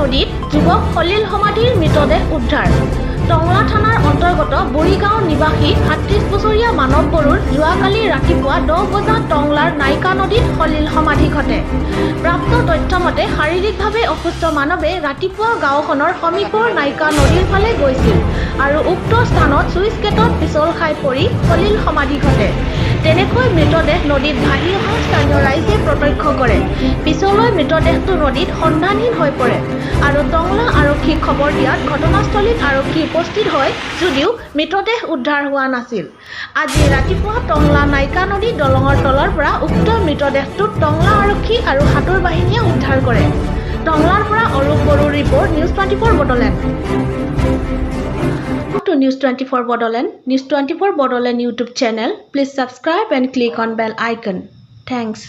নদীত যুৱক খলিল সমাধিৰ মৃতদেহ উদ্ধাৰ। টংলা থানাৰ অন্তৰ্গত বৰিগাঁও নিবাসী ৩৭ বছৰীয়া মানৱ বড়োৰ যোৱাকালি ৰাতিপুৱা 10 বজাত টংলাৰ নাইকা নদীত খলিল সমাধি ঘটে। প্ৰাপ্ত তথ্য মতে শাৰীৰিকভাৱে অসুস্থ মানৱে ৰাতিপুৱা গাঁওখনৰ সমীপৰ নাইকা নদীৰ ফালে গৈছিল আৰু উক্ত স্থানত চুইচ গেটত পিছল খাই পৰি খলিল সমাধি ঘটে। তেনেকৈ মৃতদেহ নদীত ভাহি অহা স্থানীয় ৰাইজে প্ৰত্যক্ষ কৰে। পিছলৈ মৃতদেহটো নদীত সন্ধানহীন হৈ পৰে আৰু টংলা আৰক্ষীক খবৰ দিয়াত ঘটনাস্থলীত আৰক্ষী উপস্থিত হয় যদিও মৃতদেহ উদ্ধাৰ হোৱা নাছিল। আজি ৰাতিপুৱা টংলা নাইকা নদী দলঙৰ তলৰ পৰা উক্ত মৃতদেহটোত টংলা আৰক্ষী আৰু সাঁতোৰ বাহিনীয়ে উদ্ধাৰ কৰে। টংলাৰ পৰা অৰূপ বড়োৰ report, news 24 Bodoland. To News 24 Bodoland, News 24 Bodoland YouTube channel. Please subscribe and click on bell icon. Thanks.